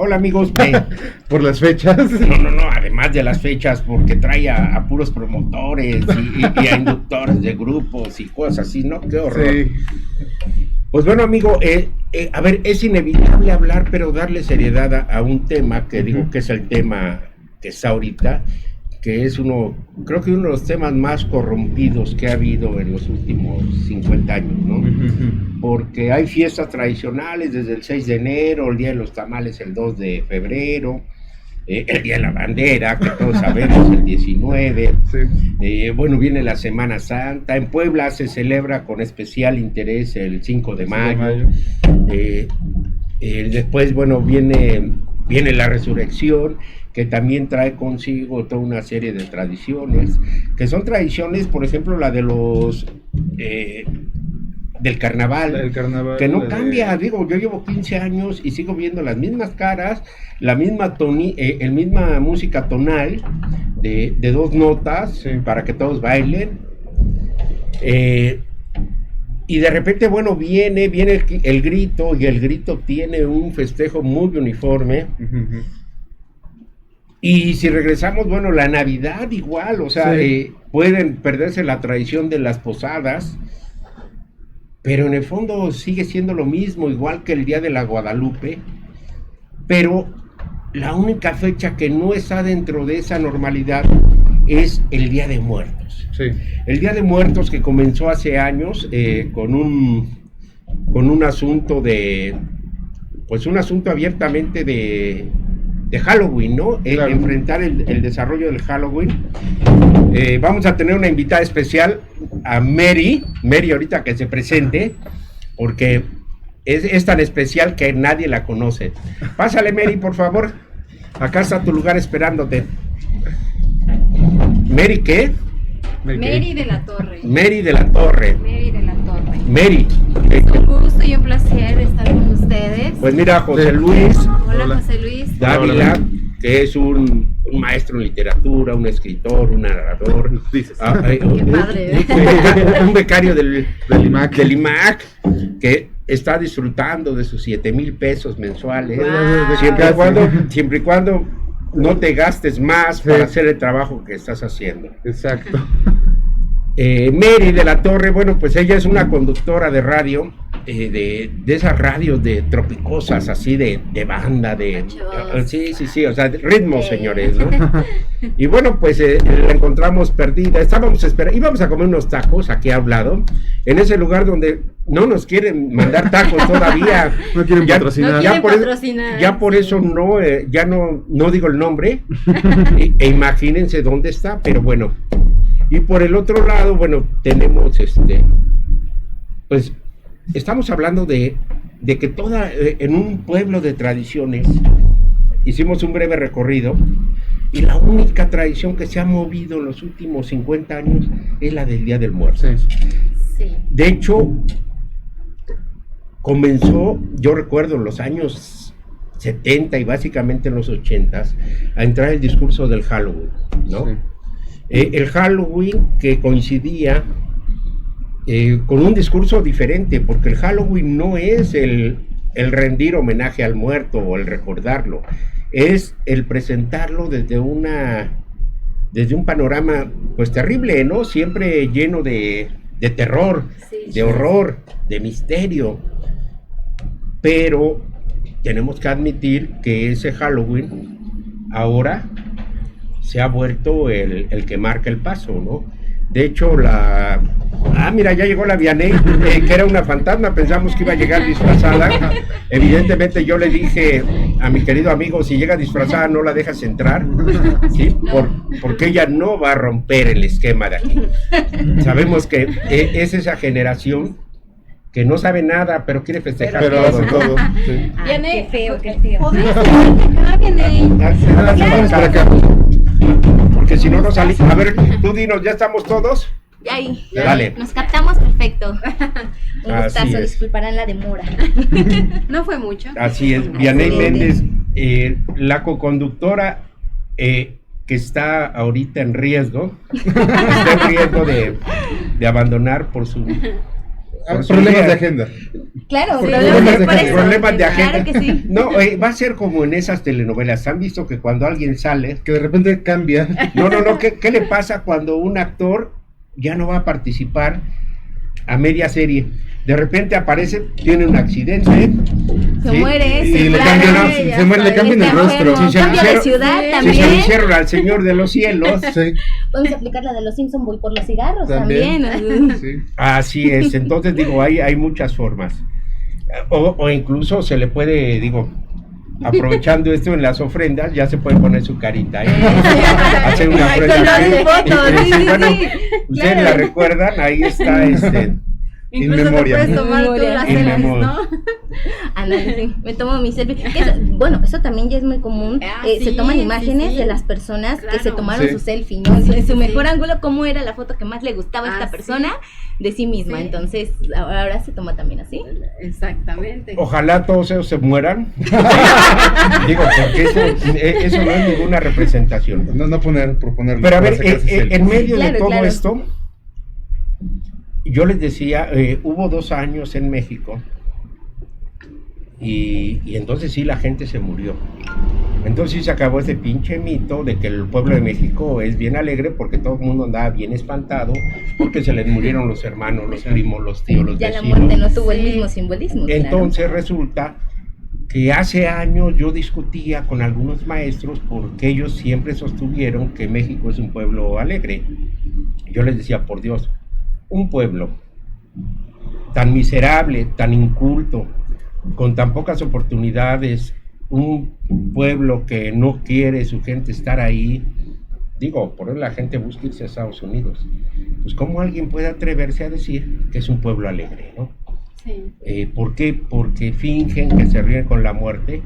Hola amigos, por las fechas. no, además de las fechas, porque trae a puros promotores y a inductores de grupos y cosas así, ¿no? Qué horror. Sí. Pues bueno, amigo, a ver, es inevitable hablar, pero darle seriedad a un tema que digo que es el tema que está ahorita, que es creo que uno de los temas más corrompidos que ha habido en los últimos 50 años, ¿no? Porque hay fiestas tradicionales desde el 6 de enero, el Día de los Tamales el 2 de febrero, el Día de la Bandera, que todos sabemos, el 19, sí. Bueno, viene la Semana Santa, en Puebla se celebra con especial interés el 5 de mayo, después, bueno, viene la Resurrección, que también trae consigo toda una serie de tradiciones, que son tradiciones, por ejemplo, la de los... del carnaval, que no cambia, digo, yo llevo 15 años y sigo viendo las mismas caras, la misma misma música tonal de 2 notas, sí, para que todos bailen, y de repente, bueno, viene el grito, y el grito tiene un festejo muy uniforme. Y si regresamos, bueno, la Navidad igual, o sea, sí, pueden perderse la tradición de las posadas, pero en el fondo sigue siendo lo mismo, igual que el Día de la Guadalupe, pero la única fecha que no está dentro de esa normalidad es el Día de Muertos. Sí. El Día de Muertos, que comenzó hace años con un asunto un asunto abiertamente de Halloween, ¿no? Claro. Enfrentar el desarrollo del Halloween. Vamos a tener una invitada especial, a Mary ahorita que se presente, porque es tan especial que nadie la conoce. Pásale, Mary, por favor. Acá está tu lugar esperándote. ¿Mary qué? Mary de la Torre. Mary de la Torre. Mary de la Torre. Mary. Es un gusto y un placer estar con ustedes. Pues mira, José Luis. Hola, José Luis. Dávila, que es un maestro en literatura, un escritor, un narrador. Qué padre. Un becario del IMAC, que está disfrutando de sus 7,000 pesos mensuales. Wow. Siempre y cuando no te gastes más para hacer el trabajo que estás haciendo. Exacto. Mary de la Torre, bueno, pues ella es una conductora de radio, de esas radios de tropicosas, así de banda, sí, o sea, ritmos, señores, ¿no? Y bueno, pues la encontramos perdida, íbamos a comer unos tacos aquí a un lado, en ese lugar donde no nos quieren mandar tacos todavía. No quieren patrocinar. Ya por eso ya no digo el nombre, e imagínense dónde está, pero bueno. Y por el otro lado, bueno, tenemos pues estamos hablando de que en un pueblo de tradiciones, hicimos un breve recorrido, y la única tradición que se ha movido en los últimos 50 años es la del Día del Muerto. Sí. De hecho, comenzó, yo recuerdo, en los años 70 y básicamente en los 80 a entrar el discurso del Halloween, ¿no? Sí. El Halloween que coincidía con un discurso diferente, porque el Halloween no es el rendir homenaje al muerto o el recordarlo, es el presentarlo desde un panorama pues terrible, ¿no? Siempre lleno de terror, sí, de horror, de misterio, pero tenemos que admitir que ese Halloween ahora se ha vuelto el que marca el paso, ¿no? De hecho, mira, ya llegó la Vianey, que era una fantasma, pensamos que iba a llegar disfrazada. Evidentemente yo le dije a mi querido amigo, si llega disfrazada no la dejas entrar, ¿sí? Porque ella no va a romper el esquema de aquí. Sabemos que es esa generación que no sabe nada, pero quiere festejar todo. Sí. Qué feo. Porque si no salimos. A ver, tú dinos, ¿ya estamos todos? Ya ahí. Dale. Nos captamos perfecto. Un gustazo, es. Disculparán la demora. No fue mucho. Así es. Vianey Méndez, la coconductora, que está ahorita en riesgo, de abandonar por su... Problemas de agenda. Claro, Problemas de agenda. Claro que sí. No, va a ser como en esas telenovelas. ¿Han visto que cuando alguien sale... Que de repente cambia. No, ¿qué le pasa cuando un actor ya no va a participar a media serie? De repente aparece, tiene un accidente. Se muere, y le cambian el rostro. Cambia de ciudad también. Si se lo hicieron al Señor de los Cielos. Sí. Podemos aplicar la de los Simpsons, voy por los cigarros También. Sí. Así es. Entonces, digo, hay muchas formas. O incluso se le puede, digo, aprovechando esto en las ofrendas, ya se puede poner su carita ahí, hacer una ofrenda. Bueno, ustedes la recuerdan, ahí está Incluso In memoria. te puedes tomar tú las In selfies, memoria. ¿no? Ándale, sí, me tomo mi selfie. Bueno, eso también ya es muy común. Se sí, toman imágenes sí. de las personas que se Claro. tomaron Sí. su selfie, ¿no? Sí, En su sí, mejor sí. ángulo, cómo era la foto que más le gustaba a esta Ah, persona de sí misma. Sí. Entonces, ahora se toma también así. Exactamente. Ojalá todos ellos se mueran. Digo, porque eso no es ninguna representación. No proponerlo. Pero a ver, para sacarse selfies. en medio de Claro, todo claro. esto, yo les decía, hubo 2 años en México y entonces sí la gente se murió. Entonces sí se acabó ese pinche mito de que el pueblo de México es bien alegre porque todo el mundo andaba bien espantado porque se les murieron los hermanos, los primos, los tíos, los Ya la vecinos. muerte no tuvo el Sí. mismo simbolismo. claro. Entonces resulta que hace años yo discutía con algunos maestros porque ellos siempre sostuvieron que México es un pueblo alegre. Yo les decía, por Dios, un pueblo tan miserable, tan inculto, con tan pocas oportunidades, un pueblo que no quiere su gente estar ahí, digo, por eso la gente busca irse a Estados Unidos. Pues ¿cómo alguien puede atreverse a decir que es un pueblo alegre, no? Sí. ¿Por qué? Porque fingen que se ríen con la muerte.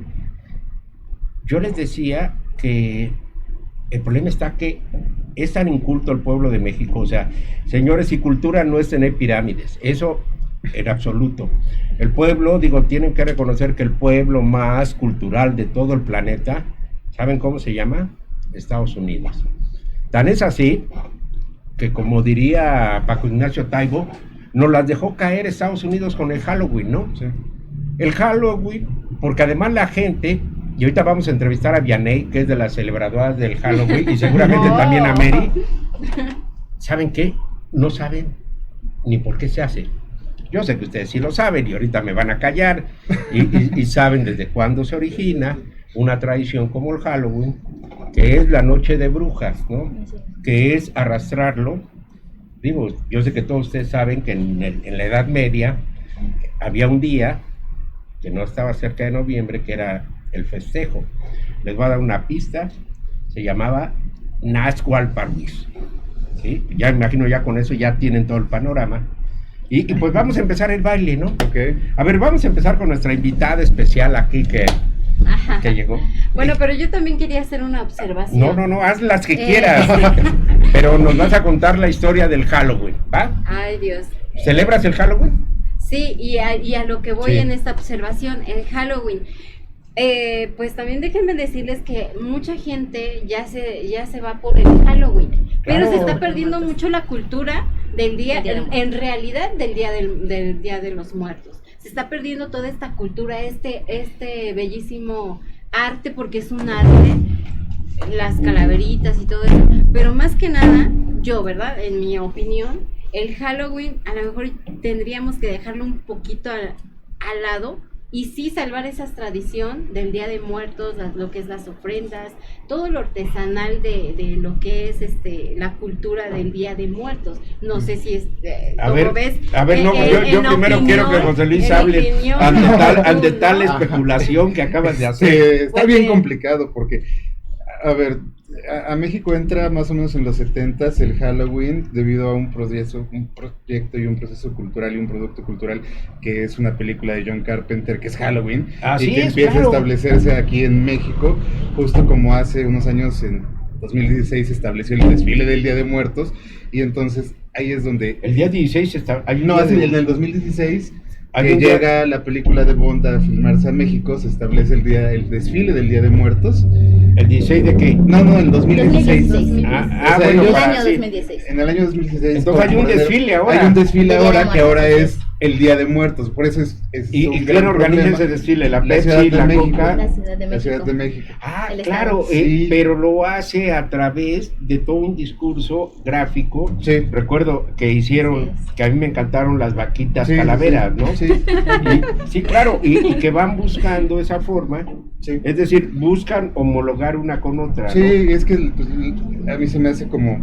Yo les decía que el problema está que es tan inculto el pueblo de México. O sea, señores, y cultura no es tener pirámides, eso en absoluto. El pueblo, digo, tienen que reconocer que el pueblo más cultural de todo el planeta, ¿saben cómo se llama? Estados Unidos. Tan es así que, como diría Paco Ignacio Taibo, nos las dejó caer Estados Unidos con el Halloween, ¿no? Sí. El Halloween, porque además la gente, y ahorita vamos a entrevistar a Vianey, que es de las celebradoras del Halloween, y seguramente No. también a Mary. ¿Saben qué? No saben ni por qué se hace. Yo sé que ustedes sí lo saben y ahorita me van a callar y saben desde cuándo se origina una tradición como el Halloween, que es la noche de brujas, ¿no? Que es arrastrarlo. Digo, yo sé que todos ustedes saben que en la Edad Media había un día que no estaba cerca de noviembre, que era el festejo. Les voy a dar una pista, se llamaba Nazcualparhuis, ¿sí? Ya me imagino, ya con eso ya tienen todo el panorama. Y pues vamos a empezar el baile, ¿no? Ok. A ver, vamos a empezar con nuestra invitada especial aquí que llegó. Bueno, pero yo también quería hacer una observación. No, haz las que quieras. Pero nos vas a contar la historia del Halloween, ¿va? Ay, Dios. ¿Celebras el Halloween? Sí, y a lo que voy Sí. en esta observación, el Halloween. Pues también déjenme decirles que mucha gente ya se va por el Halloween, pero Claro. se está perdiendo mucho la cultura del día, El Día de Muertos. en realidad del día de los muertos. Se está perdiendo toda esta cultura, este bellísimo arte, porque es un arte, las calaveritas y todo eso, pero más que nada, yo, ¿verdad? En mi opinión, el Halloween a lo mejor tendríamos que dejarlo un poquito al lado y sí salvar esa tradición del Día de Muertos, lo que es las ofrendas, todo lo artesanal de lo que es la cultura del Día de Muertos. No sé si es A ver, como ves, no, yo en primero opinión, quiero que José Luis en hable opinión, ante tú, tal ¿no? especulación que acabas de Sí, hacer. está Porque- bien complicado porque, a ver, a México entra más o menos en los 70s el Halloween debido a un proyecto y un proceso cultural y un producto cultural que es una película de John Carpenter que es Halloween Así y que es, empieza claro. a establecerse aquí en México, justo como hace unos años en 2016 se estableció el desfile del Día de Muertos y entonces ahí es donde... El día 16 está... hay un No, día hace de- en el 2016 Hay que un día- llega la película de Bond a filmarse a México, se establece el desfile del Día de Muertos ¿El 16 de qué? No, el 2016. 2016. Ah, O sea, bueno, ellos- el para, año sí. 2016. En el año 2016. Entonces hay un desfile ahora. Hay un desfile El Día de ahora que ahora Muertos, es el Día de Muertos. Por eso es ¿Y un quién gran organiza problema. ese desfile? ¿La La Ciudad Pepsi, de la México. Coca? La Ciudad de La México. Ciudad de México. Ah, El claro, Estado. Sí. pero lo hace a través de todo un discurso gráfico. Sí. Recuerdo que hicieron, Así es. que a mí me encantaron las vaquitas Sí, calaveras, ¿no? Sí. Sí, claro, y que van buscando esa forma, Sí. es decir, buscan homologar una con otra, Sí, ¿no? es que pues, a mí se me hace como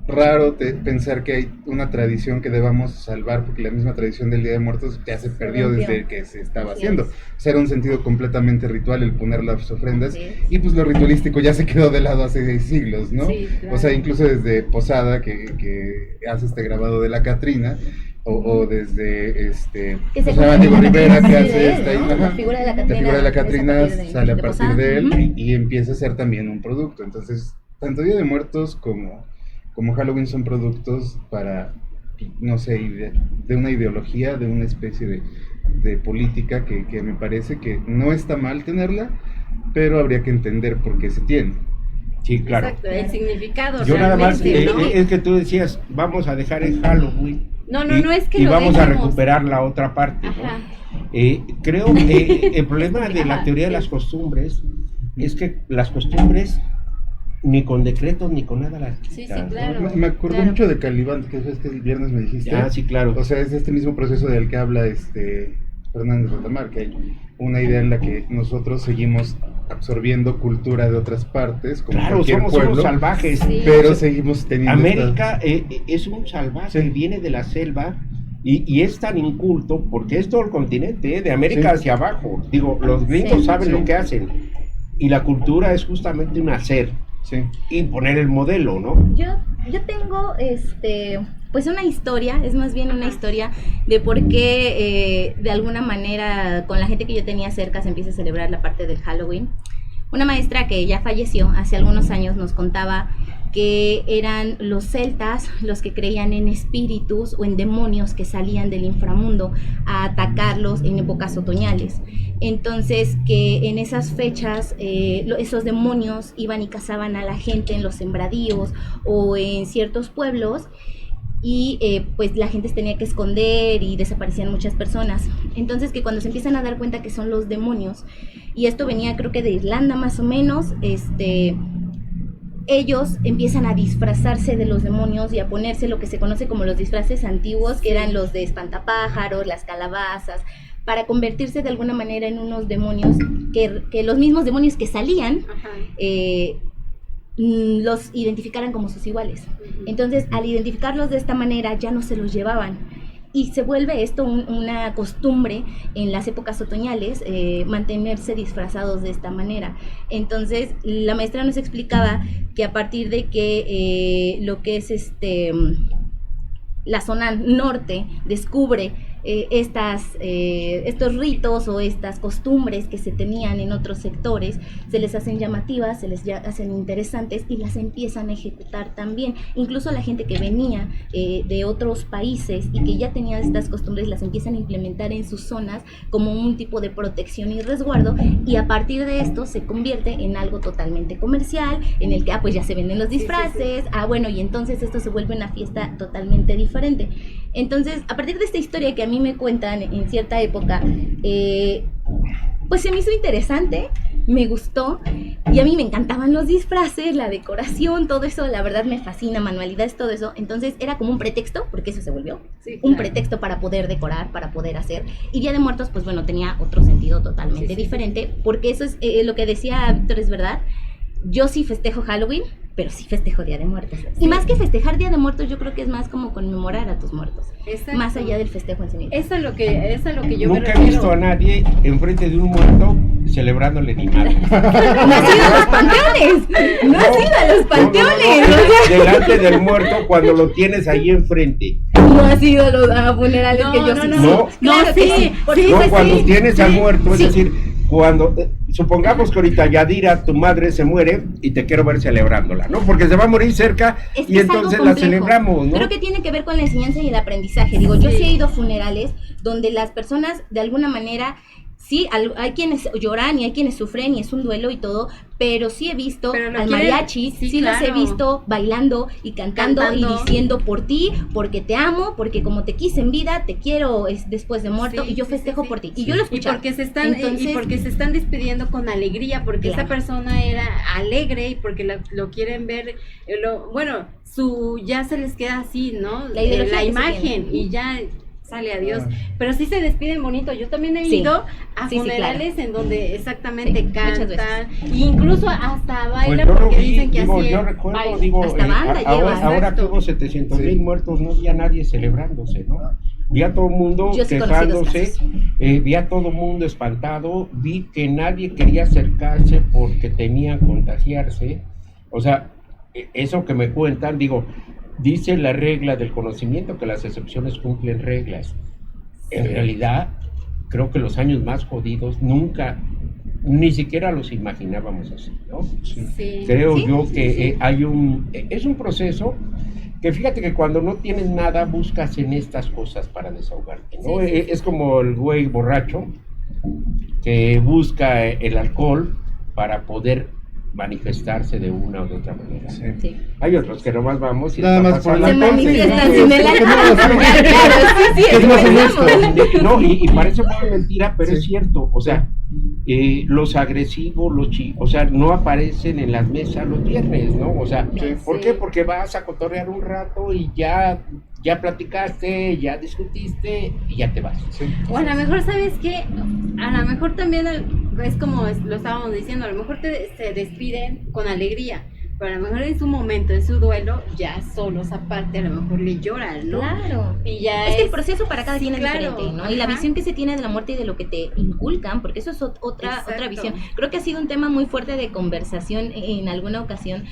raro pensar que hay una tradición que debamos salvar, porque la misma tradición del Día de Muertos ya se perdió rompió. desde que se estaba Así haciendo. es. O sea, era un sentido completamente ritual el poner las ofrendas, Así es. y pues lo ritualístico ya se quedó de lado hace siglos, ¿no? Sí, claro. O sea, incluso desde Posada, que hace este grabado de la Catrina, o desde Que se o sea, Diego convierte en la Rivera, que Catrina hace de él, esta ¿no? La ajá. figura de la La Catrina figura de la es a Catrina partir de- sale a de partir Posada. de él Ujú. y empieza a ser también un producto. Entonces, tanto Día de Muertos como Halloween son productos para, no sé, de una ideología, de una especie de política que me parece que no está mal tenerla, pero habría que entender por qué se tiene. Sí, claro. Exacto, el significado. Yo nada más, realmente, ¿no? es que tú decías, vamos a dejar el Halloween. No, no es que y lo vamos a dejemos. recuperar la otra parte, ¿no? Ajá. Creo que el problema de la Ajá, teoría de sí. las costumbres es que las costumbres ni con decretos ni con nada las Sí, quitas, ¿no? claro. Me acordé claro. mucho de Calibán, que es que el viernes me dijiste. Ah, sí, claro. O sea, es este mismo proceso del que habla Fernández Rotamar, que hay una idea en la que nosotros seguimos absorbiendo cultura de otras partes, como Claro, cualquier somos pueblo, salvajes. Sí. pero seguimos teniendo América es un salvaje, Sí. viene de la selva y es tan inculto porque es todo el continente, de América Sí. hacia abajo. Digo, los gringos Sí, saben sí. lo que hacen y la cultura es justamente un hacer Sí. y poner el modelo, ¿no? Yo tengo pues una historia, es más bien una historia de por qué de alguna manera con la gente que yo tenía cerca se empieza a celebrar la parte del Halloween. Una maestra que ya falleció hace algunos años nos contaba que eran los celtas los que creían en espíritus o en demonios que salían del inframundo a atacarlos en épocas otoñales. Entonces que en esas fechas esos demonios iban y cazaban a la gente en los sembradíos o en ciertos pueblos y pues la gente se tenía que esconder y desaparecían muchas personas. Entonces que cuando se empiezan a dar cuenta que son los demonios, y esto venía creo que de Irlanda más o menos, ellos empiezan a disfrazarse de los demonios y a ponerse lo que se conoce como los disfraces antiguos, que eran los de espantapájaros, las calabazas, para convertirse de alguna manera en unos demonios que los mismos demonios que salían Ajá. los identificaran como sus iguales. Entonces, al identificarlos de esta manera, ya no se los llevaban. Y se vuelve esto una costumbre en las épocas otoñales, mantenerse disfrazados de esta manera. Entonces, la maestra nos explicaba que a partir de que lo que es la zona norte descubre estos ritos o estas costumbres que se tenían en otros sectores, se les hacen llamativas, se les hacen interesantes y las empiezan a ejecutar también. Incluso la gente que venía de otros países y que ya tenía estas costumbres las empiezan a implementar en sus zonas como un tipo de protección y resguardo, y a partir de esto se convierte en algo totalmente comercial, en el que pues ya se venden los disfraces, bueno, y entonces esto se vuelve una fiesta totalmente diferente. Entonces, a partir de esta historia que a mí me cuentan en cierta época, pues se me hizo interesante, me gustó, y a mí me encantaban los disfraces, la decoración, todo eso, la verdad me fascina, manualidades, todo eso. Entonces era como un pretexto, porque eso se volvió, Sí, un claro. pretexto para poder decorar, para poder hacer. Y Día de Muertos, pues bueno, tenía otro sentido totalmente Sí, sí, diferente, porque eso es lo que decía Víctor, es verdad. Yo sí festejo Halloween, pero sí festejo Día de Muertos. Y más que festejar Día de Muertos, yo creo que es más como conmemorar a tus muertos. Exacto. Más allá del festejo en sí mismo. Eso es lo que yo me Nunca he refiero. visto a nadie enfrente de un muerto celebrándole ni madre. ¡No has ido a los panteones! ¡No has ido a los panteones! No, delante del muerto cuando lo tienes ahí enfrente. No has ido a funerales que yo sí. no. Claro que sí. Porque No, pues cuando sí. tienes al muerto, Sí. es decir, cuando supongamos que ahorita Yadira, tu madre, se muere y te quiero ver celebrándola, ¿no? Porque se va a morir cerca Es que y es algo entonces la complejo. celebramos, ¿no? Creo que tiene que ver con la enseñanza y el aprendizaje. Digo, yo Sí. sí he ido a funerales donde las personas de alguna manera sí, hay quienes lloran y hay quienes sufren y es un duelo y todo, pero sí he visto Pero lo al quieren- mariachi, sí, sí los he claro. visto bailando y cantando y diciendo por ti, porque te amo, porque como te quise en vida, te quiero después de muerto Sí, y yo sí, festejo sí, por ti. sí. Y yo lo Y escuchaba. porque se están Entonces, y porque se están despidiendo con alegría, porque Claro. esa persona era alegre y porque lo quieren ver, bueno, ya se les queda así, ¿no? La ideología La que se imagen tiene. y ya sale adiós. Ah. Pero sí se despiden bonito. Yo también he Sí. ido a Sí, sí, funerales en donde exactamente Sí, muchas cantan, e incluso hasta Pues bailan yo lo porque vi, dicen que digo, así yo es. recuerdo, Baila. digo, Hasta banda lleva, ahora que exacto. hubo 700,000 Sí. muertos, no había nadie celebrándose, ¿no? Vi a todo el mundo Yo sí conocí dos quejándose, casos. vi a todo el mundo espantado, vi que nadie quería acercarse porque temían contagiarse. O sea, eso que me cuentan, digo, dice la regla del conocimiento que las excepciones cumplen reglas. En realidad, creo que los años más jodidos nunca, ni siquiera los imaginábamos así, ¿no? Sí. Creo Sí, yo sí, que sí. es un proceso que fíjate que cuando no tienes nada buscas en estas cosas para desahogarte, ¿no? Sí, sí, sí. Es como el güey borracho que busca el alcohol para poder manifestarse de una o de otra manera. Sí. Sí. Hay otros que nomás vamos y Nada está más por pasando el Se alcohol, sí, manifiestan sí, sin sí, el sí, alcohol. sí, Claro, sí, sí, Que es más empezamos. honesto. No, y parece buena mentira, pero Sí. es cierto. O sea, los agresivos, o sea, no aparecen en las mesas los viernes, ¿no? O sea, Sí. ¿por Sí. qué? Porque vas a cotorrear un rato y ya platicaste, ya discutiste y ya te vas. Sí. O a lo mejor, ¿sabes qué? A lo mejor también es como lo estábamos diciendo, a lo mejor se despiden con alegría, pero a lo mejor en su momento, en su duelo, ya solos aparte, a lo mejor le lloran, ¿no? Claro. Y ya Es que el proceso para cada sí, quien es claro, diferente, ¿no? Y la ajá. visión que se tiene de la muerte y de lo que te inculcan, porque eso es otra Exacto. visión. Creo que ha sido un tema muy fuerte de conversación en alguna ocasión.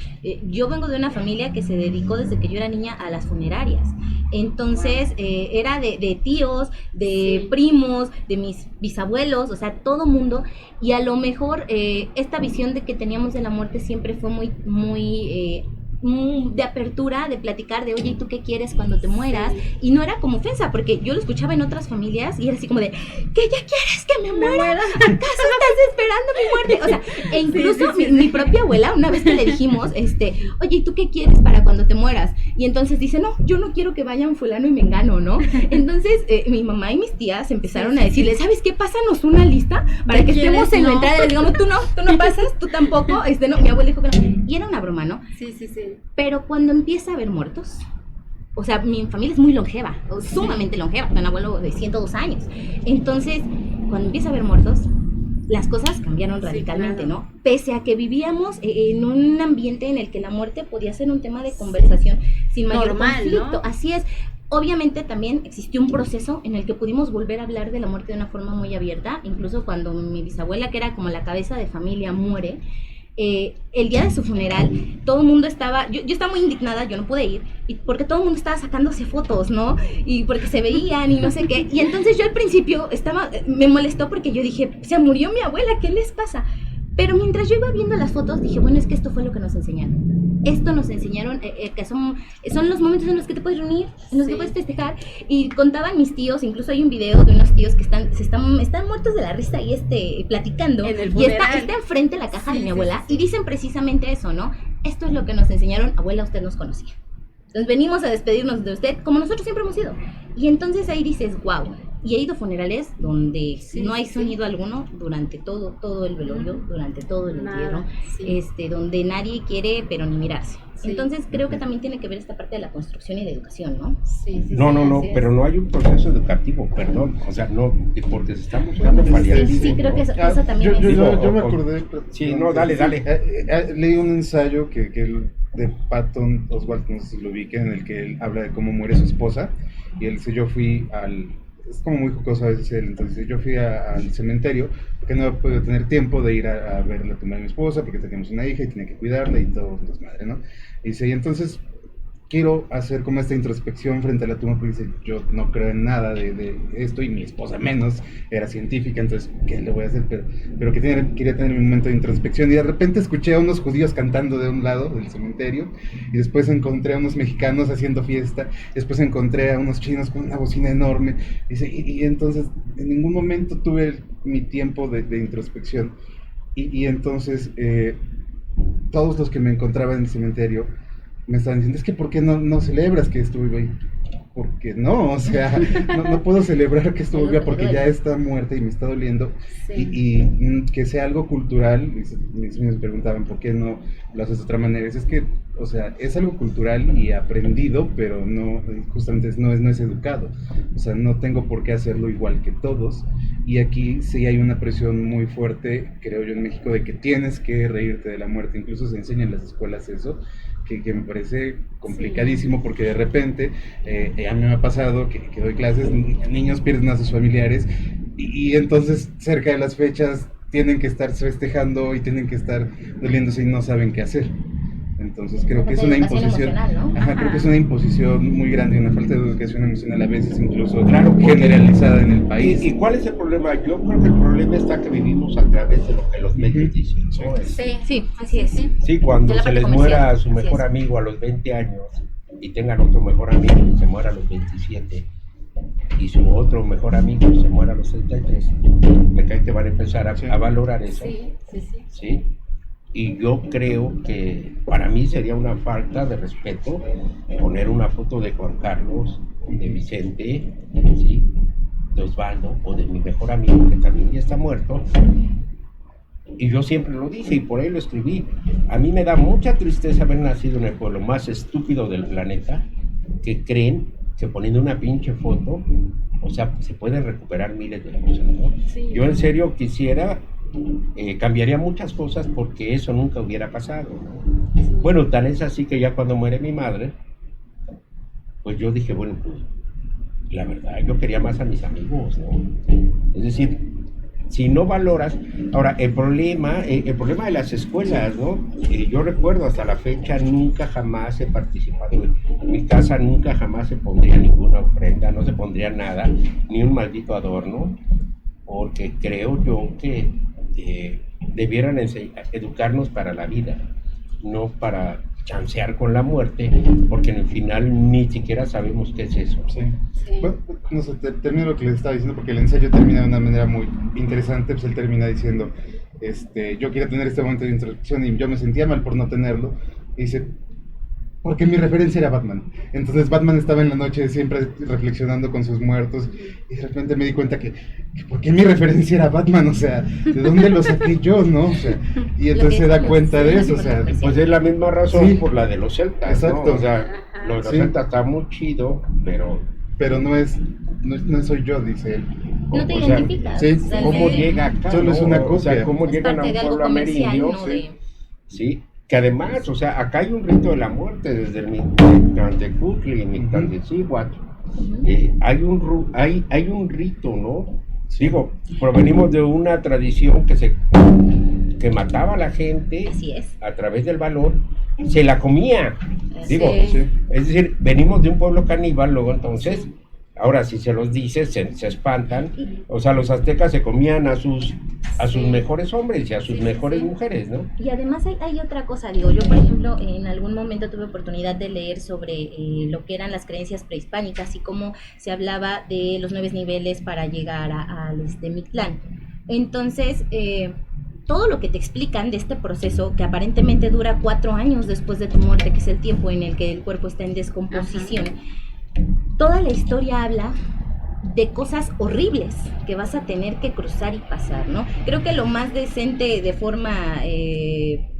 Yo vengo de una familia que se dedicó desde que yo era niña a las funerarias. Entonces, era de tíos, de Sí. primos, de mis bisabuelos, o sea, todo mundo. Y a lo mejor esta visión de que teníamos de la muerte siempre fue muy de apertura, de platicar de, oye, ¿y tú qué quieres cuando te mueras? Sí. Y no era como ofensa, porque yo lo escuchaba en otras familias y era así como de, ¿qué ya quieres que me muera? ¿Acaso estás esperando mi muerte? O sea, e incluso sí, sí. mi propia abuela, una vez que le dijimos, oye, ¿y tú qué quieres para cuando te mueras? Y entonces dice, no, yo no quiero que vayan fulano y mengano, ¿no? Entonces, mi mamá y mis tías empezaron a decirle, ¿sabes qué? Pásanos una lista para ¿De que estemos quiénes en la no? entrada y le digamos, tú no pasas, tú tampoco, no, mi abuela dijo que no. Y era una broma, ¿no? Sí, sí, sí. Pero cuando empieza a haber muertos, o sea, mi familia es muy longeva, sumamente longeva, tengo un abuelo de 102 años. Entonces, cuando empieza a haber muertos, las cosas cambiaron Sí, radicalmente, claro. ¿no? Pese a que vivíamos en un ambiente en el que la muerte podía ser un tema de conversación sin mayor Normal, conflicto. ¿no? Así es. Obviamente también existió un proceso en el que pudimos volver a hablar de la muerte de una forma muy abierta, incluso cuando mi bisabuela, que era como la cabeza de familia, muere. El día de su funeral, todo el mundo estaba, yo estaba muy indignada, yo no pude ir, porque todo el mundo estaba sacándose fotos, ¿no? Y porque se veían y no sé qué. Y entonces yo al principio me molestó porque yo dije, se murió mi abuela, ¿qué les pasa? Pero mientras yo iba viendo las fotos, dije, bueno, es que esto fue lo que nos enseñaron. Esto nos enseñaron que son los momentos en los que te puedes reunir, en los que Sí. puedes festejar. Y contaban mis tíos, incluso hay un video de unos tíos que están muertos de la risa y platicando. En el Y está funeral. enfrente de la caja Sí, de mi sí, abuela. sí. Y dicen precisamente eso, ¿no? Esto es lo que nos enseñaron, abuela, usted nos conocía. Entonces venimos a despedirnos de usted como nosotros siempre hemos ido. Y entonces ahí dices, wow. Y he ido a funerales donde Sí, no hay sí. sonido alguno durante todo el velorio, durante todo el entierro, Nada, sí. donde nadie quiere pero ni mirarse. Sí. Entonces creo que también tiene que ver esta parte de la construcción y de educación, ¿no? Sí, sí, No, sí, no, así es. pero no hay un proceso educativo, perdón. O sea, no, porque se está buscando Sí, paliativo. Sí, creo que ¿no? eso también yo, es. yo me o- acordé. Sí, no, dale. Leí un ensayo de Patton Oswalt, no sé si lo ubiquen, en el que él habla de cómo muere su esposa. Y él dice, yo fui es como muy jocoso a veces él, entonces dice, yo fui al cementerio porque no pude tener tiempo de ir a ver la tumba de mi esposa porque teníamos una hija y tenía que cuidarla y todo, desmadre, ¿no? Y dice, y entonces quiero hacer como esta introspección frente a la tumba, porque dice, yo no creo en nada de esto, y mi esposa menos, era científica, entonces, ¿qué le voy a hacer? Pero quería tener un momento de introspección, y de repente escuché a unos judíos cantando de un lado del cementerio, y después encontré a unos mexicanos haciendo fiesta, después encontré a unos chinos con una bocina enorme, y entonces en ningún momento tuve mi tiempo de introspección, y entonces todos los que me encontraban en el cementerio me estaban diciendo, es que ¿por qué no celebras que estuve ahí? Porque no, o sea, no puedo celebrar que estuvo viva porque ya está muerta y me está doliendo. Sí. Y que sea algo cultural, mis niños me preguntaban, ¿por qué no lo haces de otra manera? Es que, o sea, es algo cultural y aprendido, pero no, justamente no es educado. O sea, no tengo por qué hacerlo igual que todos. Y aquí sí hay una presión muy fuerte, creo yo, en México, de que tienes que reírte de la muerte. Incluso se enseña en las escuelas eso, que me parece complicadísimo, sí. Porque de repente a mí me ha pasado que doy clases, niños pierden a sus familiares y entonces cerca de las fechas tienen que estar festejando y tienen que estar doliéndose y no saben qué hacer. Entonces creo que es una imposición, ¿no? Creo que es una imposición muy grande y una falta de educación emocional a veces incluso generalizada en el país. ¿Y cuál es el problema? Yo creo que el problema está que vivimos a través de lo que los medios dicen, ¿no? Sí, así es. Sí, cuando se les muera a su mejor amigo a los 20 años y tengan otro mejor amigo y se muera a los 27 y su otro mejor amigo se muera a los 33, me cae que van a empezar a valorar eso. Sí. Y yo creo que para mí sería una falta de respeto poner una foto de Juan Carlos, de Vicente, ¿sí?, de Osvaldo o de mi mejor amigo que también ya está muerto. Y yo siempre lo dije y por ahí lo escribí. A mí me da mucha tristeza haber nacido en el pueblo más estúpido del planeta, que creen que poniendo una pinche foto, o sea, se pueden recuperar miles de cosas, ¿no? Sí. Yo en serio quisiera... cambiaría muchas cosas porque eso nunca hubiera pasado, ¿no? Sí. Bueno, tan es así que ya cuando muere mi madre, pues yo dije, bueno, pues la verdad, yo quería más a mis amigos, ¿no? Es decir, si no valoras... Ahora, el problema de las escuelas, ¿no? Yo recuerdo hasta la fecha, nunca jamás he participado, en mi casa nunca jamás se pondría ninguna ofrenda, no se pondría nada, ni un maldito adorno, porque creo yo que debieran educarnos para la vida, no para chancear con la muerte, porque en el final ni siquiera sabemos qué es eso. Sí. Bueno, no sé, termino lo que les estaba diciendo, porque el ensayo termina de una manera muy interesante. Pues él termina diciendo, yo quería tener este momento de introspección y yo me sentía mal por no tenerlo, y dice, porque mi referencia era Batman. Entonces Batman estaba en la noche siempre reflexionando con sus muertos, y de repente me di cuenta que ¿por qué mi referencia era Batman? O sea, ¿de dónde lo saqué yo, no? O sea, y entonces se da cuenta de eso, o sea... Pues es la misma razón, sí, por la de los celtas, exacto, ¿no? O sea, lo de los celtas está muy chido, pero no soy yo, dice él. No te identificas. Sí. ¿Cómo llega acá? Solo es una copia. O sea, ¿cómo llegan a un pueblo amerindio? ¿no? Sí. Que además, o sea, acá hay un rito de la muerte desde el Mictlán de Cutli, Mictlán de Cihuatl. Hay un rito, ¿no? Digo, provenimos de una tradición que mataba a la gente. Así es. A través del valor, se la comía. Digo, sí. Es decir, venimos de un pueblo caníbal, luego entonces, ahora si se los dices, se espantan. O sea, los aztecas se comían a sus mejores hombres y a sus mejores mujeres, ¿no? Y además hay otra cosa, digo, yo por ejemplo en algún momento tuve oportunidad de leer sobre lo que eran las creencias prehispánicas y cómo se hablaba de los 9 niveles para llegar al Mictlán. Entonces, todo lo que te explican de este proceso, que aparentemente dura 4 años después de tu muerte, que es el tiempo en el que el cuerpo está en descomposición, toda la historia habla de cosas horribles que vas a tener que cruzar y pasar, ¿no? Creo que lo más decente de forma,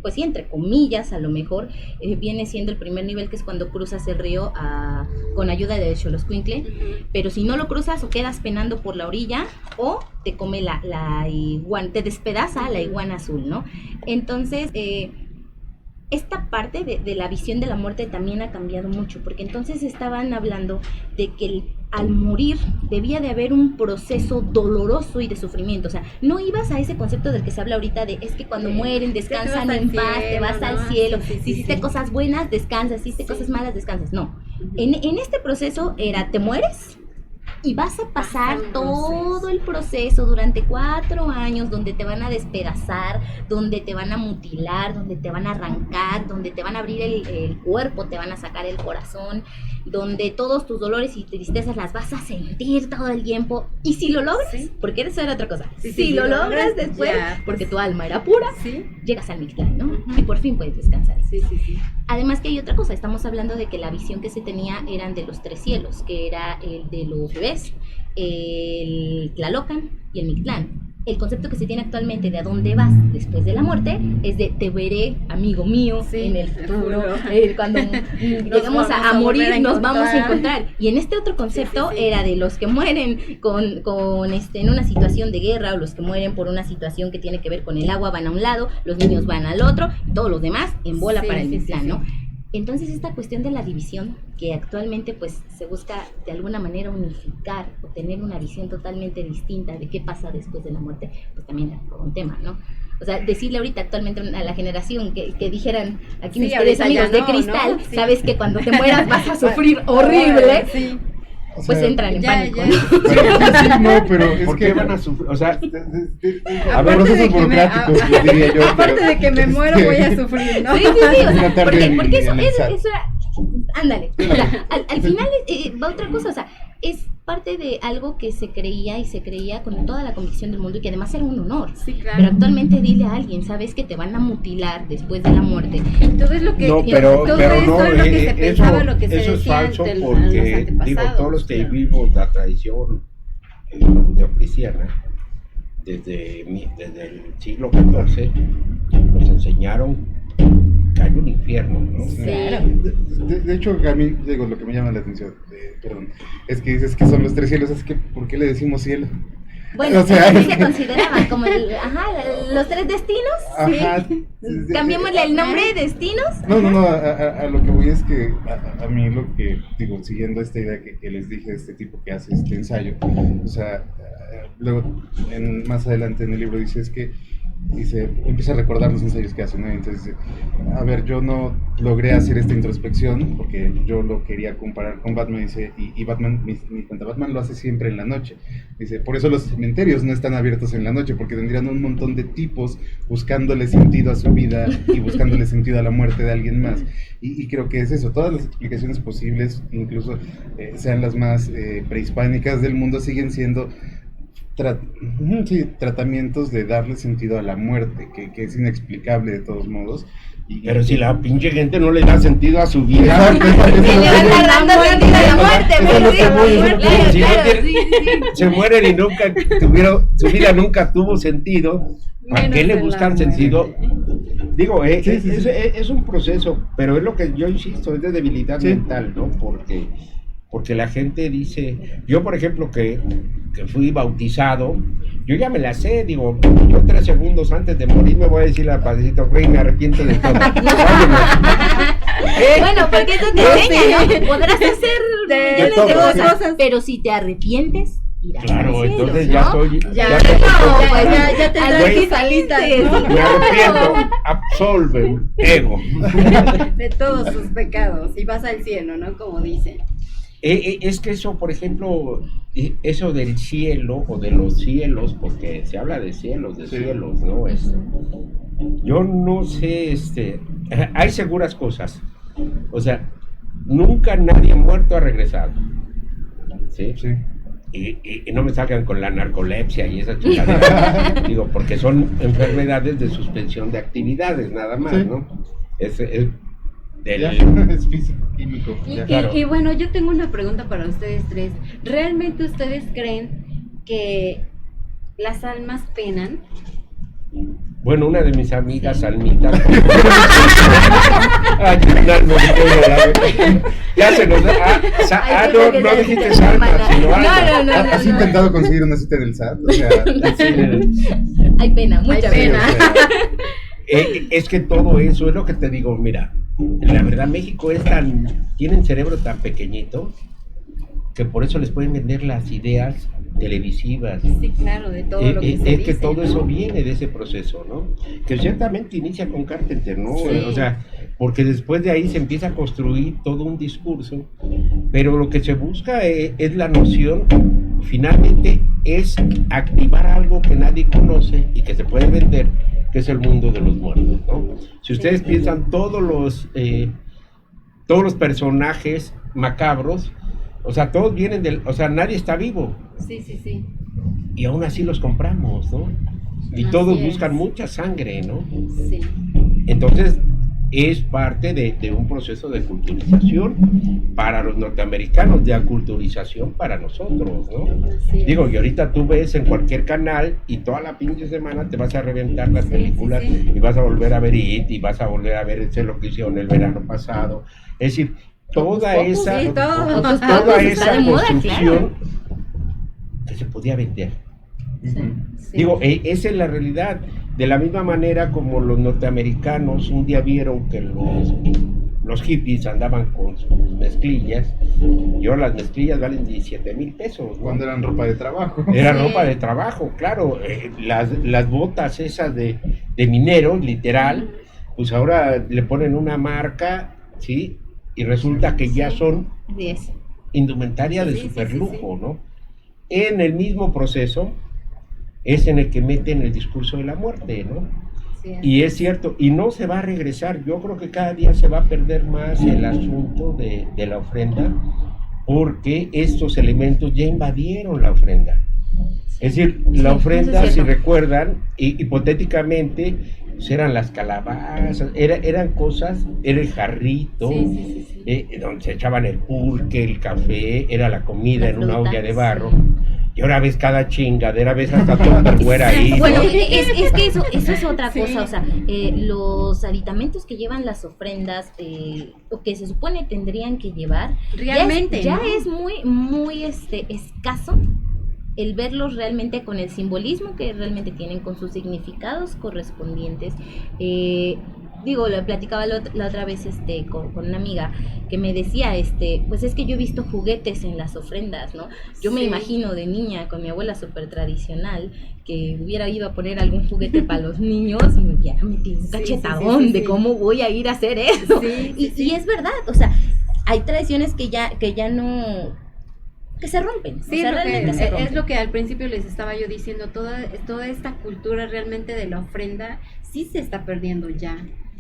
pues sí, entre comillas, a lo mejor, viene siendo el primer nivel, que es cuando cruzas el río con ayuda de Xoloscuincle, pero si no lo cruzas o quedas penando por la orilla, o te come la iguana, te despedaza la iguana azul, ¿no? Entonces, esta parte de la visión de la muerte también ha cambiado mucho, porque entonces estaban hablando de que al morir debía de haber un proceso doloroso y de sufrimiento. O sea, no ibas a ese concepto del que se habla ahorita de es que cuando mueren descansan en paz, te vas al cielo, si hiciste cosas buenas, descansas, si hiciste cosas malas, descansas. No, en este proceso era, te mueres y vas a pasar todo el proceso durante 4 años donde te van a despedazar, donde te van a mutilar, donde te van a arrancar, donde te van a abrir el cuerpo, te van a sacar el corazón, donde todos tus dolores y tristezas las vas a sentir todo el tiempo. Y si lo logras, porque eso era otra cosa, si lo logras después, ya, porque tu alma era pura, llegas al Mictlán, ¿no? Y por fin puedes descansar. Además que hay otra cosa, estamos hablando de que la visión que se tenía eran de los 3 cielos, que era el de los bebés, el Tlalocan y el Mictlán. El concepto que se tiene actualmente de a dónde vas después de la muerte es de te veré, amigo mío, en el futuro. Cuando llegamos a morir nos vamos a encontrar. Y en este otro concepto era de los que mueren en una situación de guerra, o los que mueren por una situación que tiene que ver con el agua van a un lado, los niños van al otro, y todos los demás en bola para el Mictlán, ¿no? Entonces esta cuestión de la división, que actualmente pues se busca de alguna manera unificar o tener una visión totalmente distinta de qué pasa después de la muerte, pues también es un tema, ¿no? O sea, decirle ahorita actualmente a la generación que dijeran, aquí mis queridos amigos de cristal, sabes que cuando te mueras vas a sufrir horrible, o sea, pues entran en pánico. No, pero es ¿por que qué van a sufrir? O sea, a ver, procesos burocráticos, diría yo. Aparte de que me muero, voy a sufrir, ¿no? Sí, o sea, porque eso era, ándale, mira, al final va otra cosa, o sea, es parte de algo que se creía con toda la convicción del mundo y que además era un honor. Sí, claro. Pero actualmente dile a alguien, sabes que te van a mutilar después de la muerte. Todo es lo que no, pero no, lo que se pensaba, lo que se eso es decía falso los porque, antepasados, digo, todos los que claro. vivimos la tradición judeocristiana desde el siglo XIV nos enseñaron que hay un infierno, ¿no? Sí. De hecho, a mí, digo, lo que me llama la atención, perdón, es que dices que son los 3 cielos, es que ¿por qué le decimos cielo? Bueno, o sea, así se consideraban como los 3 destinos. Ajá. Cambiémosle el nombre, destinos. No, a lo que voy es que a mí lo que, digo, siguiendo esta idea que les dije de este tipo que hace este ensayo, o sea, luego más adelante en el libro dice, es que empieza a recordar los ensayos que hace, ¿no? Entonces dice, a ver, yo no logré hacer esta introspección porque yo lo quería comparar con Batman, dice, y Batman, mi cuenta Batman lo hace siempre en la noche, dice, por eso los cementerios no están abiertos en la noche, porque tendrían un montón de tipos buscándole sentido a su vida y buscándole sentido a la muerte de alguien más, y creo que es eso, todas las explicaciones posibles, incluso sean las más prehispánicas del mundo, siguen siendo tratamientos de darle sentido a la muerte, que es inexplicable de todos modos. Pero si la pinche gente no le da sentido a su vida, le van a dar dando sentido a la muerte, se mueren y nunca su vida nunca tuvo sentido. ¿Para qué le buscan sentido? Digo, es un proceso, pero es lo que yo insisto, es de debilidad mental, ¿no? Porque la gente dice, yo por ejemplo que fui bautizado, yo ya me la sé, digo, yo 3 segundos antes de morir me voy a decir al padrecito, güey, me arrepiento de todo. Bueno, porque eso te enseña, ¿no? Podrás hacer millones de cosas, pero si te arrepientes, irás claro, al cielo, entonces ¿no? ya soy... Ya tendrás que salita, ¿no? Me arrepiento, absolve, ego. De todos sus pecados, y vas al cielo, ¿no? Como dicen. Es que eso, por ejemplo, eso del cielo o de los cielos, porque se habla de cielos, ¿no? Yo no sé, hay seguras cosas. O sea, nunca nadie muerto ha regresado. ¿Sí? Sí. Y no me salgan con la narcolepsia y esa chingadera. Digo, porque son enfermedades de suspensión de actividades, nada más, ¿no? Es físico, químico. Claro. Y bueno, yo tengo una pregunta para ustedes 3. ¿Realmente ustedes creen que las almas penan? Bueno, una de mis amigas, Almita, ya se nos da. No dijiste Salma, sino Alma. No. ¿Has intentado conseguir una cita del SAT? O sea, Hay pena, mucha pena. Es que todo eso es lo que te digo, mira, la verdad México tiene un cerebro tan pequeñito que por eso les pueden vender las ideas televisivas. Sí, claro, de todo lo que se Es dice, que todo ¿no? eso viene de ese proceso, ¿no? Que ciertamente inicia con Carpenter, ¿no? Sí. O sea, porque después de ahí se empieza a construir todo un discurso, pero lo que se busca es la noción, finalmente, es activar algo que nadie conoce y que se puede vender, que es el mundo de los muertos, ¿no? Si ustedes piensan todos los personajes macabros, o sea, todos vienen o sea, nadie está vivo Sí, sí, sí. y aún así los compramos, ¿no? Y Así todos es. buscan mucha sangre, ¿no? Sí. Entonces, es parte de un proceso de culturización para los norteamericanos, de aculturización para nosotros, ¿no? Así es. Digo, y ahorita tú ves en cualquier canal y toda la pinche semana te vas a reventar las Sí, películas sí, sí. y vas a volver a ver It y vas a volver a ver lo que hicieron el verano pasado. Es decir, toda Pocus, esa, sí, todo. Pocus, toda Pocus, esa está de moda, construcción claro. que se podía vender. Ujú. Sí. Digo, esa es la realidad. De la misma manera como los norteamericanos un día vieron que los hippies andaban con sus mezclillas, y ahora las mezclillas valen 17,000 pesos, ¿no? Cuando eran ropa de trabajo. Era Sí. ropa de trabajo, claro. Las botas esas de mineros, literal, pues ahora le ponen una marca, ¿sí? Y resulta que ya son 10. indumentaria de Sí, sí, superlujo, sí, sí. ¿no? En el mismo proceso es en el que meten el discurso de la muerte, ¿no? Sí, Y es cierto, y no se va a regresar. Yo creo que cada día se va a perder más el asunto de la ofrenda, porque estos elementos ya invadieron la ofrenda. Es decir, la Sí, ofrenda, eso es si cierto. recuerdan, hipotéticamente, pues eran las calabazas, eran cosas, era el jarrito, Sí, sí, sí, sí. donde se echaban el pulque, el café, era la comida La en una fruta, olla de barro. sí. Y ahora ves cada chingadera, ves hasta Tupperware ahí, ¿no? Bueno, es que eso es otra Sí. cosa, o sea, los aditamentos que llevan las ofrendas, o que se supone tendrían que llevar, Realmente, ya ¿no? es muy, muy escaso el verlos realmente con el simbolismo que realmente tienen, con sus significados correspondientes. Digo, lo platicaba la otra vez con una amiga que me decía, pues es que yo he visto juguetes en las ofrendas, ¿no? Yo me Sí. imagino de niña con mi abuela súper tradicional que hubiera ido a poner algún juguete para los niños, me hubiera metido un Sí, cachetadón sí, sí, sí, de sí. cómo voy a ir a hacer eso. Sí, y, sí, sí. y es verdad, o sea, hay tradiciones que ya no, que se rompen, Sí, o sea, porque realmente se rompen. es lo que al principio les estaba yo diciendo, toda esta cultura realmente de la ofrenda sí se está perdiendo ya.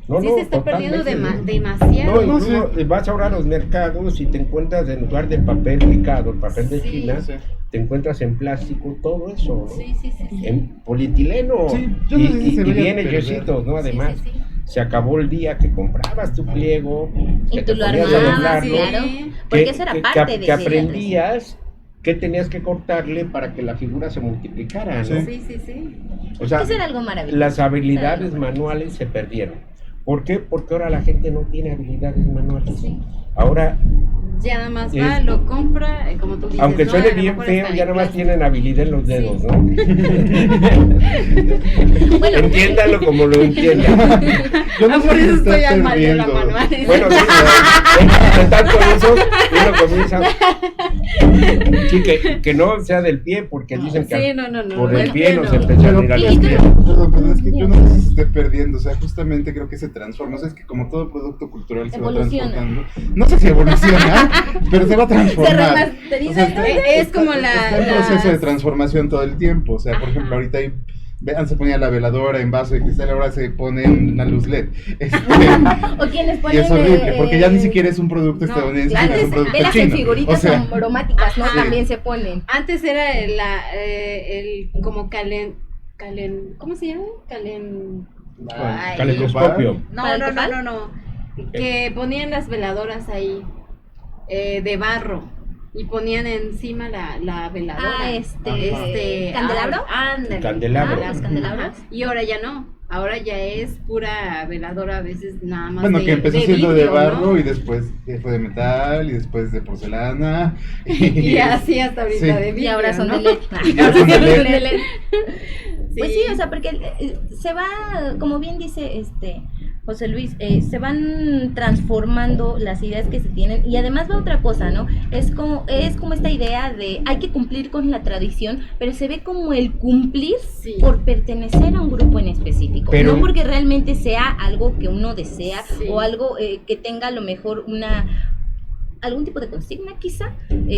No, sí no, se está perdiendo totalmente. demasiado. No, incluso vas ahora a los mercados y te encuentras en lugar de papel picado, el papel de Sí. China, Sí. te encuentras en plástico todo eso, ¿no? Sí, sí, sí, sí. En polietileno. Sí, yo no sé si se y vaya a bien perder. hechecitos, ¿no? Además, Sí, sí, sí. se acabó el día que comprabas tu pliego, Y que tú te lo ponías a armabas, doblarlo, claro, Sí. porque eso era parte que de aprendías qué tenías que cortarle para que la figura se multiplicara, ¿no? Sí. Sí, sí, sí. O sea, Eso era algo maravilloso. las habilidades Eso era algo manuales se perdieron. ¿Por qué? Porque ahora la gente no tiene habilidades manuales. Sí. Ahora, Ya nada más va, Es- lo compra, como tú dices. aunque ¿no? suene A lo bien mejor feo, hasta ya en nada más plástico. tienen habilidad en los dedos, Sí. ¿no? Bueno, Entiéndalo como lo entiendan. Yo no Ah, sé por si eso se está estoy al mal de la perdiendo. manual. Bueno, sí, están con eso, uno comienza. Sí, que no sea del pie, porque dicen que Sí, no. por el no pie nos entiendo. empezaron a ir a Y los tú- pies. Pero es que yo no sé si se esté perdiendo, o sea, justamente creo que se transforma, o sea, es que como todo producto cultural se Evoluciona. va transformando, no sé si evoluciona, pero se va a transformar. remasteriza, O sea, ¿no? Es como está en proceso de las- transformación todo el tiempo, o sea, por Ajá. ejemplo, ahorita hay, antes se ponía la veladora en vaso de cristal, ahora se pone en una luz LED. o quienes Y ponen es horrible, porque ya ni siquiera es un producto no, estadounidense, claro, sino es un producto velas chino. en figuritas O sea, aromáticas, ¿no? Ajá. También se ponen. Antes era el como ¿cómo se llama? Ay. Calendoscopio. No, ¿Para el no, no, copal? no. Que ponían las veladoras ahí de barro y ponían encima la veladora. Ah, ¿candelabro? Ándale. Candelabro. Ah, Los candelabros. Ajá. Y ahora ya no. Ahora ya es pura veladora, a veces nada más. bueno, de, que empezó de siendo de vidrio, barro ¿no? y después fue de metal y después de porcelana. Y así hasta ahorita Sí. de Y vidrio. ahora son ¿no? de LED. Y ahora son de LED. Pues sí, o sea, porque se va, como bien dice José Luis, se van transformando las ideas que se tienen y además va otra cosa, ¿no? Es como esta idea de hay que cumplir con la tradición, pero se ve como el cumplir Sí. por pertenecer a un grupo en específico, Pero- no porque realmente sea algo que uno desea Sí. o algo que tenga a lo mejor algún tipo de consigna quizá,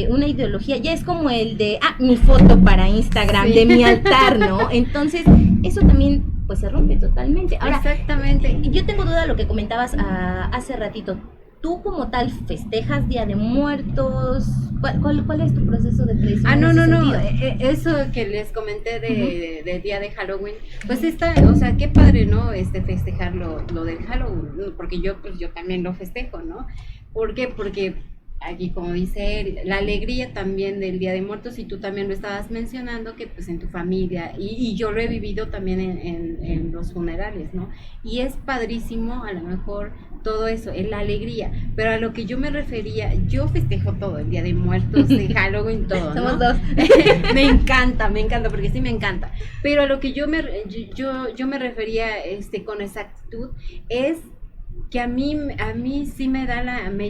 una ideología, ya es como el de, mi foto para Instagram, Sí. de mi altar, ¿no? Entonces, eso también pues se rompe totalmente. Ahora, Exactamente. yo tengo duda de lo que comentabas hace ratito. ¿Tú como tal festejas Día de Muertos? ¿Cuál es tu proceso de tradición? Ah, en no, ese no, no. sentido? Eso que les comenté del día de Halloween, pues está, o sea, qué padre, ¿no? Festejar lo del Halloween, ¿no? Porque yo también lo festejo, ¿no? ¿Por qué? Porque aquí, como dice él, la alegría también del Día de Muertos, y tú también lo estabas mencionando, que pues en tu familia, y yo lo he vivido también en los funerales, ¿no? Y es padrísimo, a lo mejor, todo eso, es la alegría, pero a lo que yo me refería, yo festejo todo, el Día de Muertos, de Halloween, todo, ¿no? Somos dos. Me encanta, porque sí me encanta, pero a lo que yo me refería con exactitud es que a mí sí me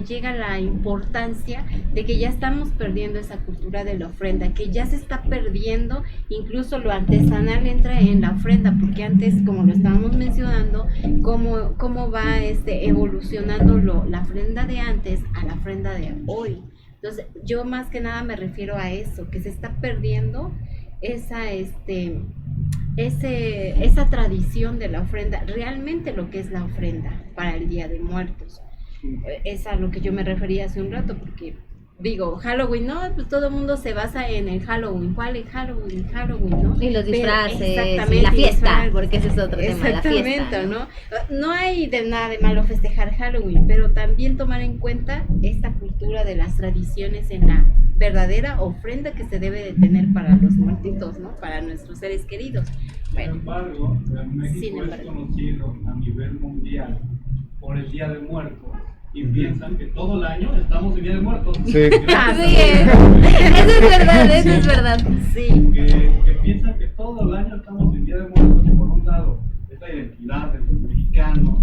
llega la importancia de que ya estamos perdiendo esa cultura de la ofrenda, que ya se está perdiendo, incluso lo artesanal entra en la ofrenda, porque antes, como lo estábamos mencionando, cómo va evolucionando la ofrenda de antes a la ofrenda de hoy. Entonces, yo más que nada me refiero a eso, que se está perdiendo esa tradición de la ofrenda, realmente lo que es la ofrenda para el Día de Muertos. Es a lo que yo me refería hace un rato, porque digo, Halloween, no, pues todo el mundo se basa en el Halloween. ¿Cuál es Halloween? Halloween, ¿no? Y los Pero- disfraces, y exactamente, la fiesta, disfraces. porque ese es otro tema, la Exactamente, fiesta. ¿no? No hay de nada de malo festejar Halloween, pero también tomar en cuenta esta cultura de las tradiciones en la verdadera ofrenda que se debe de tener para los muertitos, ¿no? Para nuestros seres queridos. Sin Bueno, embargo, Sin México es embargo. conocido a nivel mundial por el Día de Muertos y piensan que todo el año estamos en Día de Muertos. Sí. Así es. Eso es verdad, eso es verdad. sí, Que piensan que todo el año estamos en Día de Muertos, por un lado, esta identidad de los mexicanos,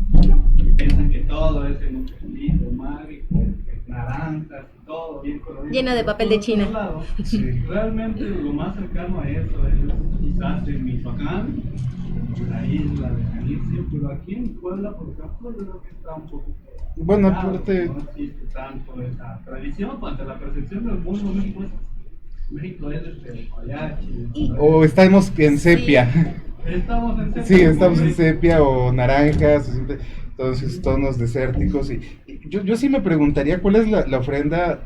que piensan que todo es en un lindo, mágico, que naranjas, todo bien colorido. Lleno de papel de Por China. otro lado, Sí. realmente lo más cercano a eso es quizás en Michoacán, en la isla de Jalisco, pero aquí en Puebla, por ejemplo, yo creo que está un poco... Bueno, claro, aparte- no existe tanto esa tradición, ante la percepción del mundo, México es mariachi. O estamos en sepia. Estamos en sepia. Sí, estamos en sepia o naranjas, o siempre, todos esos tonos desérticos. Y yo sí me preguntaría cuál es la ofrenda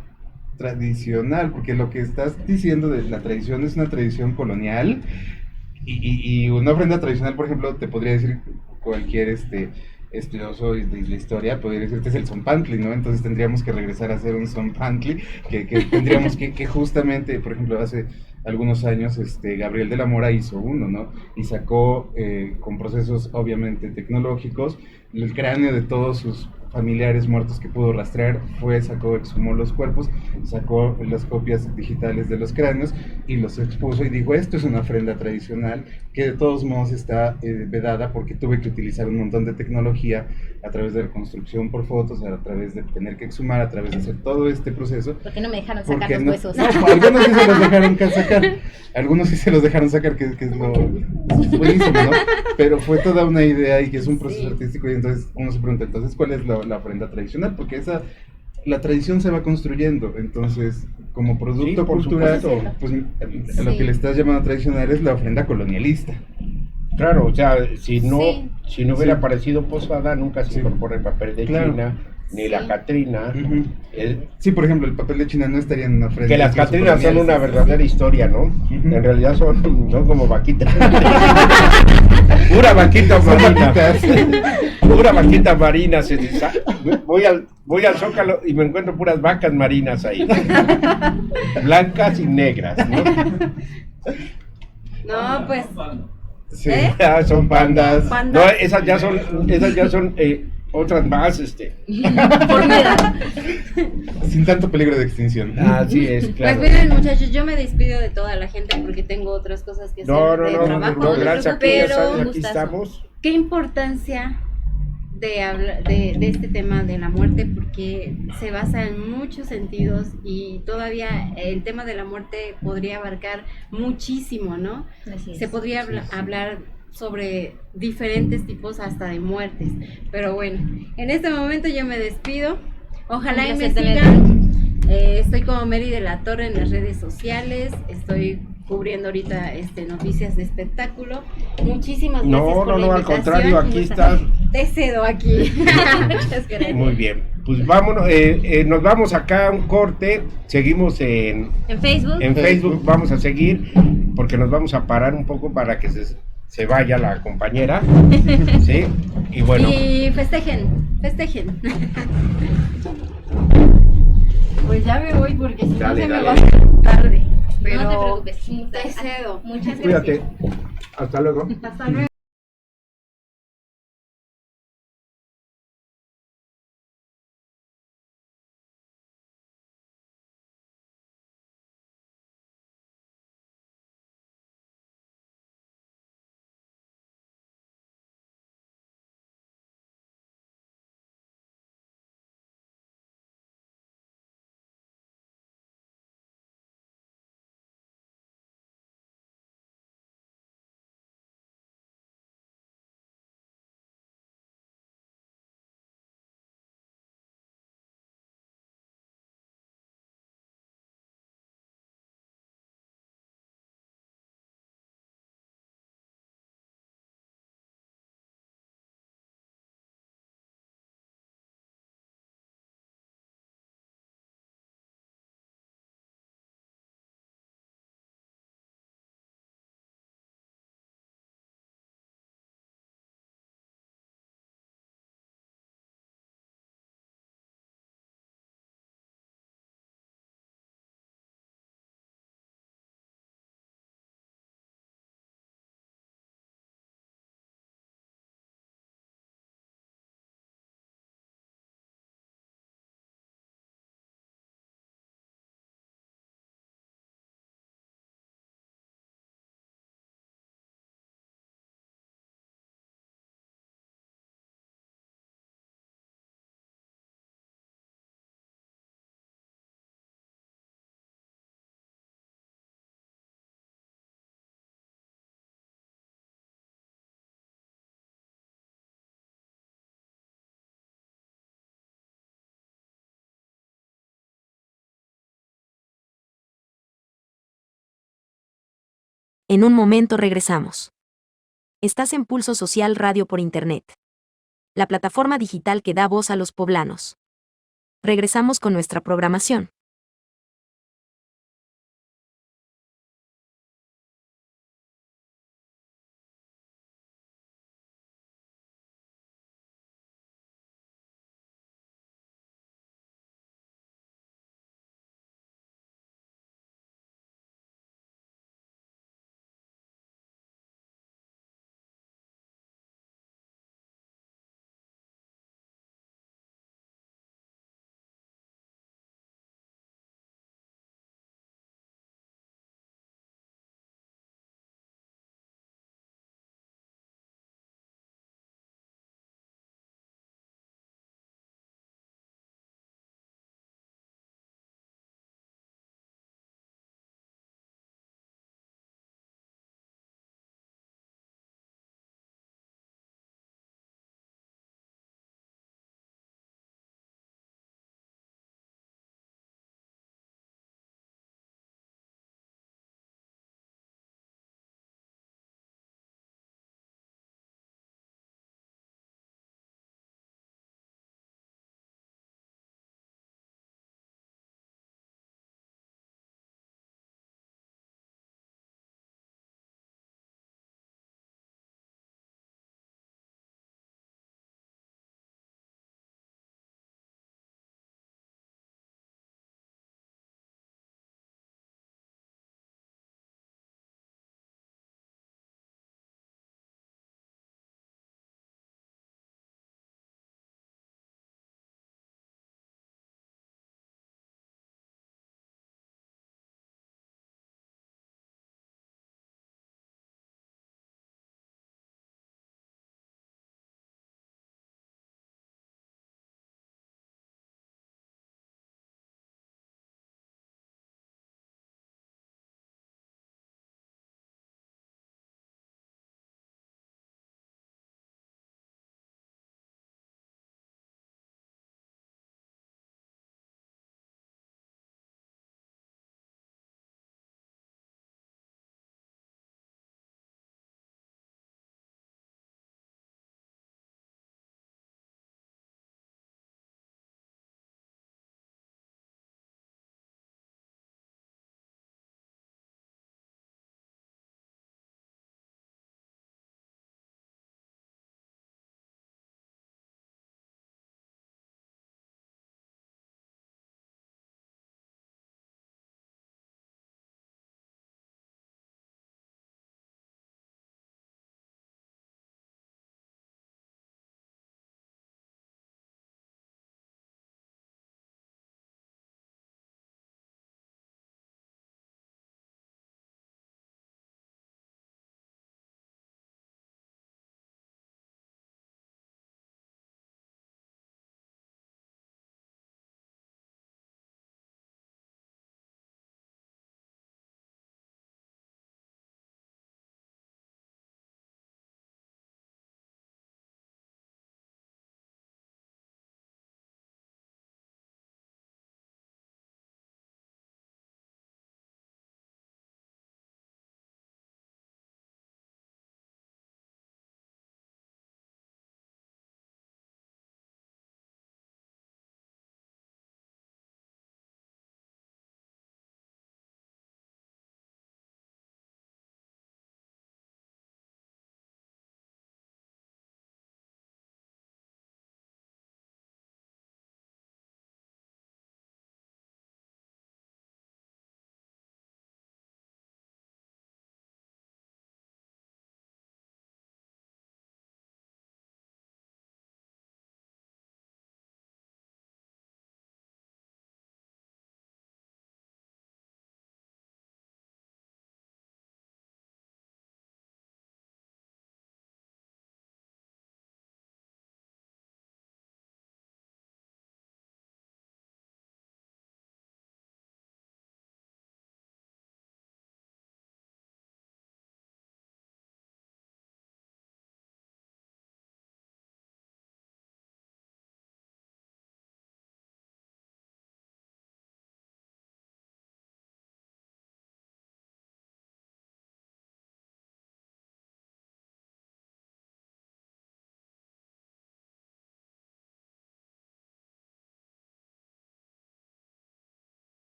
tradicional, porque lo que estás diciendo de la tradición es una tradición colonial y una ofrenda tradicional, por ejemplo, te podría decir cualquier estudioso de la historia, podría decirte es el Zompantli, ¿no? Entonces tendríamos que regresar a hacer un Zompantli, que tendríamos que justamente, por ejemplo, hace algunos años Gabriel de la Mora hizo uno, ¿no? Y sacó con procesos obviamente tecnológicos el cráneo de todos sus familiares muertos que pudo rastrear, sacó, exhumó los cuerpos, sacó las copias digitales de los cráneos y los expuso y dijo, esto es una ofrenda tradicional que de todos modos está vedada porque tuve que utilizar un montón de tecnología a través de reconstrucción por fotos, a través de tener que exhumar, a través de hacer todo este proceso. ¿Por qué no me dejaron sacar Porque los no, huesos? no, algunos sí se los dejaron sacar, algunos sí se los dejaron sacar, que es lo buenísimo, ¿no? Pero fue toda una idea y que es un proceso Sí. artístico y entonces uno se pregunta, entonces, ¿cuál es la ofrenda tradicional? Porque la tradición se va construyendo, entonces, como producto Sí, por cultural, supuesto. pues a lo Sí. que le estás llamando tradicional es la ofrenda colonialista. Claro, o sea, si no Sí. hubiera Sí. aparecido Posada, nunca se Sí. incorpora el papel de Claro. China, ni Sí. la Catrina. Ujú. El- Sí, por ejemplo, el papel de China no estaría en una ofrenda. que las incluso Catrinas son colonial. una verdadera historia, ¿no? Ujú. En realidad son como vaquitas. Pura vaquita Son marina. vaquitas. Pura vaquita marina. Voy al Zócalo y me encuentro puras vacas marinas ahí. Blancas y negras, ¿no? no, pues, Sí. Ah, son pandas. Pandas. No, esas ya son otras más, Formida. Sin tanto peligro de extinción. Así es, claro. pues miren, muchachos, yo me despido de toda la gente porque tengo otras cosas que hacer No, de trabajo, no, gracias, aquí, ya pero sabes, aquí gustazo. estamos. qué importancia de este tema de la muerte porque se basa en muchos sentidos y todavía el tema de la muerte podría abarcar muchísimo, ¿no? Así es. Se podría hablar sobre diferentes tipos hasta de muertes, pero bueno, en este momento yo me despido. Ojalá y Un me placer sigan. Estoy como Mary de la Torre en las redes sociales. Estoy cubriendo ahorita noticias de espectáculo. Muchísimas gracias por la al invitación. contrario, aquí estás. Te cedo aquí. Muchas gracias. Muy bien, pues vámonos, nos vamos acá a un corte, seguimos En Facebook. en Facebook, vamos a seguir, porque nos vamos a parar un poco para que se vaya la compañera, ¿sí? Y bueno, Y festejen. Pues ya me voy porque si no Dale, se me dale. va a hacer tarde. Pero No te preocupes. te cedo. Muchas gracias. cuídate, hasta luego. Hasta luego. En un momento regresamos. Estás en Pulso Social Radio por Internet, la plataforma digital que da voz a los poblanos. Regresamos con nuestra programación.